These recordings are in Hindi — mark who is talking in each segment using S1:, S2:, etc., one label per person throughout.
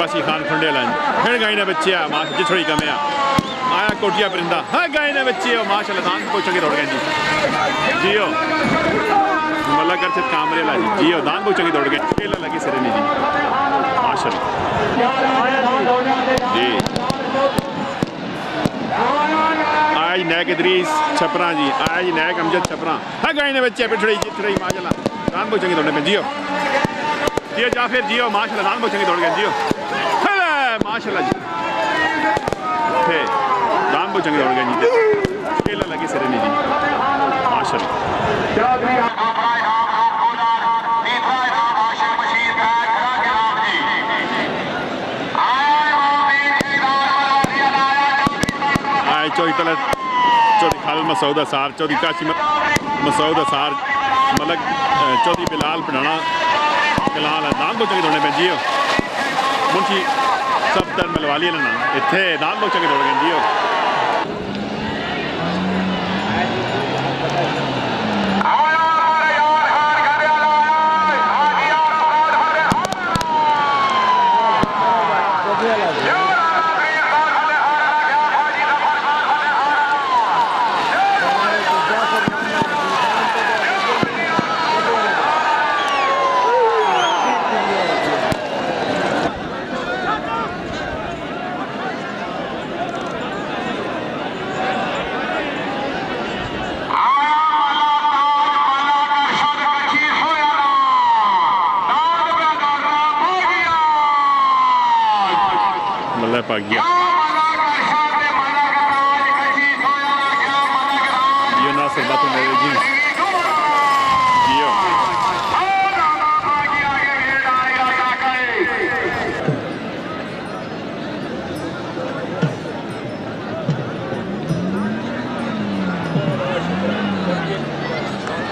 S1: काशी खान खुंडे लन फिर गाय ने बच्चे आ माश जिथड़ी कम आया कोटिया परिंदा हाँ गाय ने बच्चे हो माशाल्लाह दान को चंगे दौड़ गए जी जियो मल्ला कर से कामरे ला जी जियो दान को चंगे दौड़ गए खेला लगी सिरे नहीं जी माशाल्लाह जी आज नैक इदरीस छपरा जी आज नैक अमजद छपरा हाँ गाय ने बच्चे पिछड़ी जिथड़ी माशाल्लाह दान को चंगे दौड़ने में जियो जियो जाफिर जियो माशाल्लाह दान को चंगे दौड़ गए जियो माशाल्लाह जी थे दान को चंगे दौड़ गए जी खेला लगी सिरे नहीं जी माशाल्लाह आए चौधरी तलत चौधरी खालिद मसूद असार चौधरी काशी मसूद असार मलक चौधरी बिलाल पढ़ाना कलाल दान को चंगे दौड़ने में जियो मुंशी सब तर मिलवाली ना इतने दान को चंगे दौड़ गए जियो भाग गया ये नासिर बातों मेरे जी जियो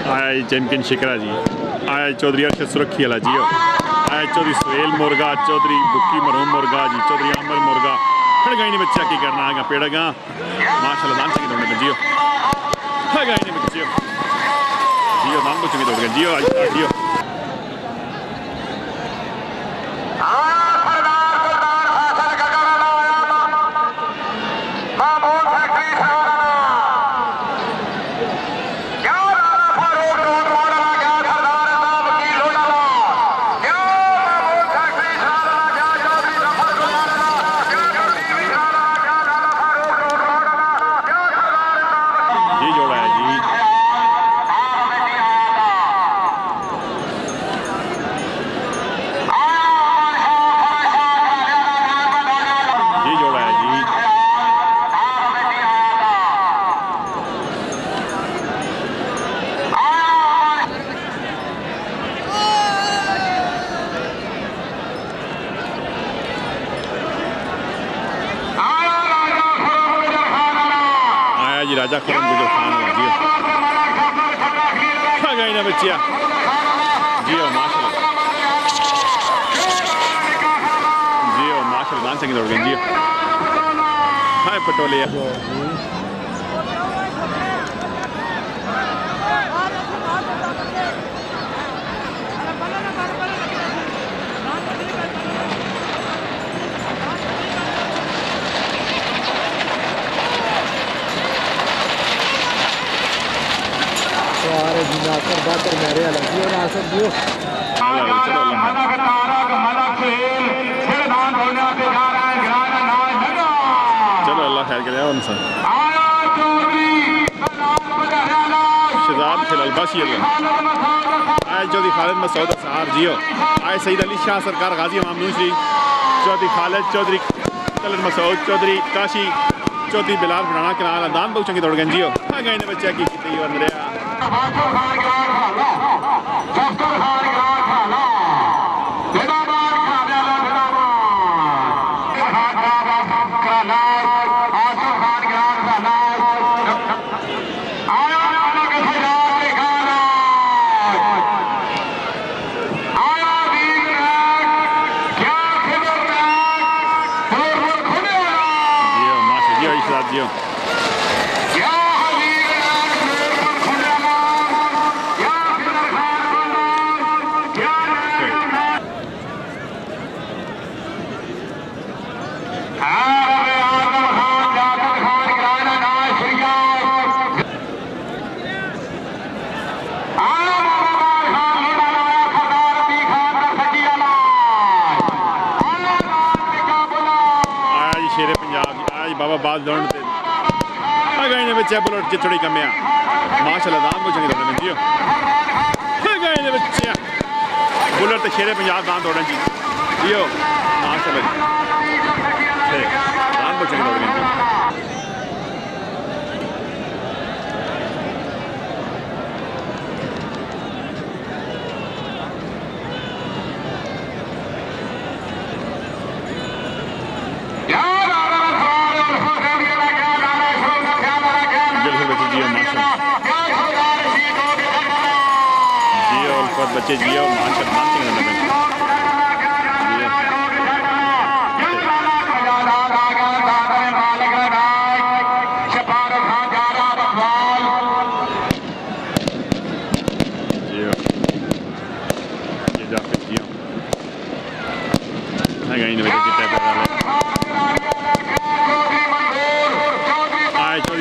S1: आया चैंपियन शिकरा जी आया चौधरी अरशद सुरखी वाला जियो आया चौधरी सुहेल मुर्गा चौधरी बुक्की मरहूम मुर्गा जी चौधरी आमर मुर्गा फिर गाय ने बच्चा की करना आगा पेड़ा गा माशाल्लाह दान चंगे दौड़ने में जियो हाँ गाय ने बच्चे जियो दान को चंगे दौड़ गए जियो आज जियो राजा खुरम गुजर खान जियो हाँ गाय ना बच्चिया जियो माशाल्लाह जियो माशाल्लाह दान चंगे दौड़ गए जियो हाँ पटोले बातर मेरे अलग ही और आसर दियो चलो अल्लाह खैर करे उनसे शहजाद फिलहाल बाशी आए चौधरी खालिद मसूद असार जियो आए सईद अली शाह सरकार गाजी मामनून श्री चौधरी खालिद चौधरी तलत मसूद चौधरी काशी चौधरी बिलाल बनाना कनाल दान बहुत चंगी दौड़ गए जियो हाँ गए ने बच्चा की अंदर आवाज़ दौड़ते गए ने बच्चे बुलेट च थोड़ी कम आ माशाल्लाह दान को चंगे दौड़ने जियो गए ने बच्चे बुलेट तो शेरे पंजाब दान दौड़न जी जियो माशाल्लाह दान को चंगे दौड़ने बच्चे जियो माशाल्लाह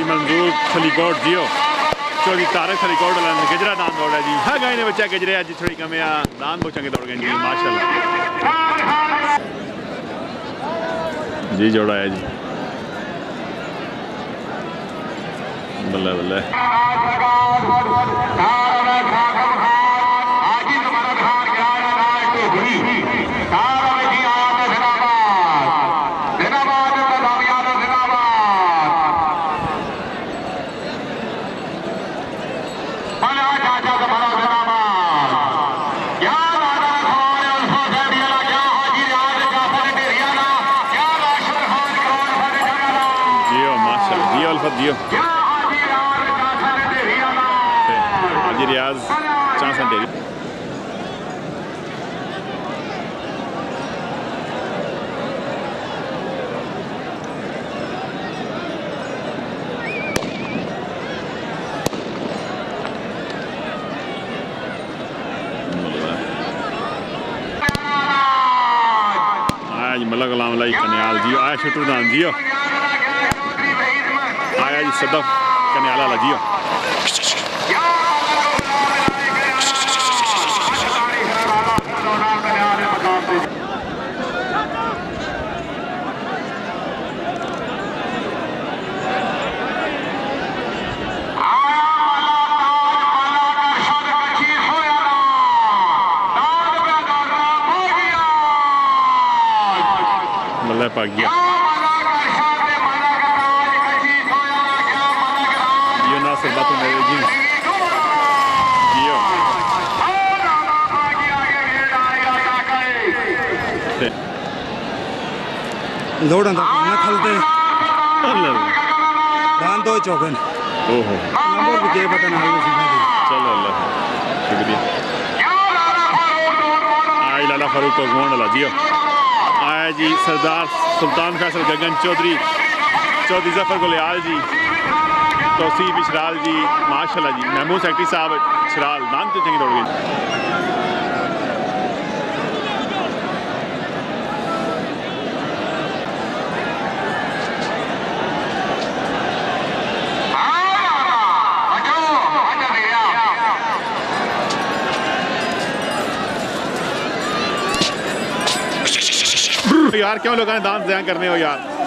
S1: मंजूर खलीकोट जियो चौधरी तारक खलीकोट गजरा दान दौड़ा जी हाँ गए ने बच्चा गजरे अज थोड़ी कम आ दान बोचा के दौड़ गए जी माशाल्लाह जी जोड़ा है जी बल्ले बल्ले जियो हाजी रियाज चांसन डेरी आज मलक गुलाम लाई कन्याल जियो आया शुटुरदान जियो आया जी सदफ कन्याला लजियो मल्ला पागिया बातों में जी जियो
S2: लोड़ा ना खलते दान दो चौकन
S1: ओहो
S2: नंबर भी के पता ना
S1: चलो अल्लाह शुक्रिया आई लाला फारूक को गोंडला जियो आया जी सरदार सुल्तान फैसल गगन चौधरी जफर गुलियाल जी तौसीफ शराल जी माशाल्लाह जी महमूद सेक्रेटरी साहब शराल दान तो चंगी दौड़ गए यार क्यों लोगों ने दान ज़्यादा करने हो यार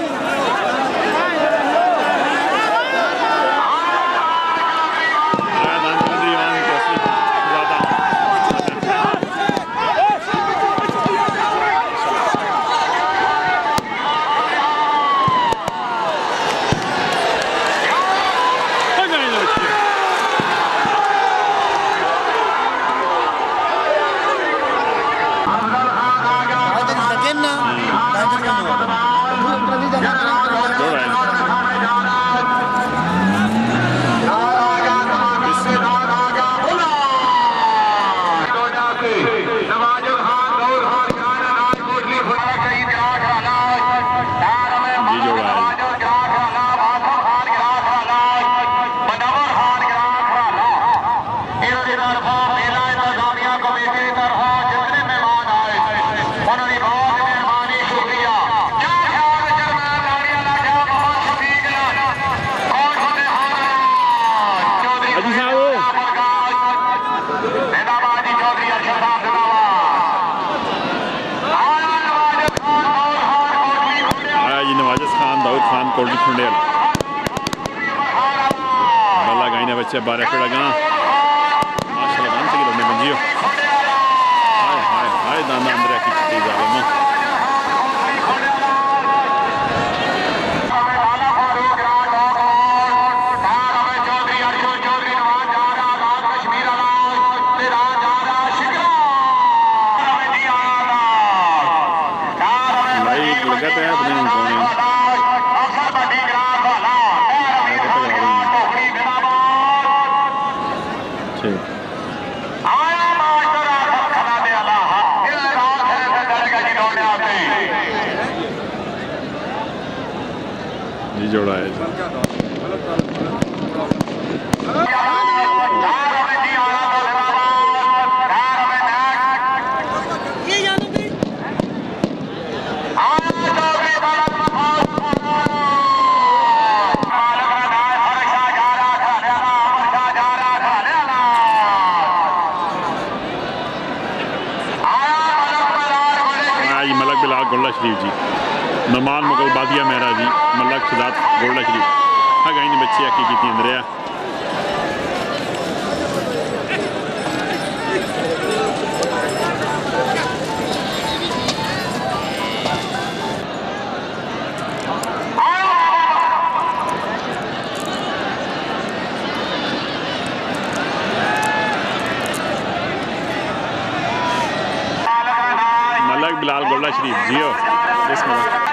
S1: कोटली खुंडे वाला बल्ला गाई ने बच्चे बारह पेड़ा गां माशाल्लाह गां से दौड़ने बंजियो हाय हाय हाय दाना अंदर की चीज आ गई लगता है अपने जी जोड़ा है गोल्डा शरीफ जी मेहमान मुगल बादिया मेहरा जी मलक शहजाद गोल्डा शरीफ हाँ गाई ने बच्चे आके की अंदर आ मलक बिलाल गोल्डा शरीफ जियो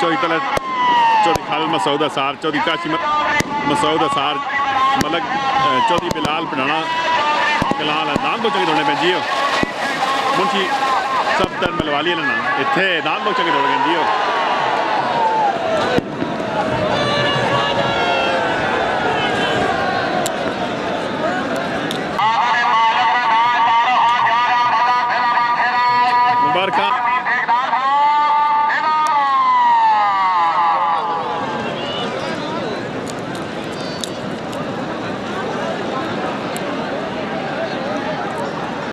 S1: चौधरी तलत चौधरी खालिद मसूद असार चौधरी काशी मसूद असार मलक चौधरी बिलाल पढ़ाना कलाल दान को चंगे दौड़ने पे जियो मुंशी सब तर मिलवाली लेना इतने दान को चंगे दौड़ गए जियो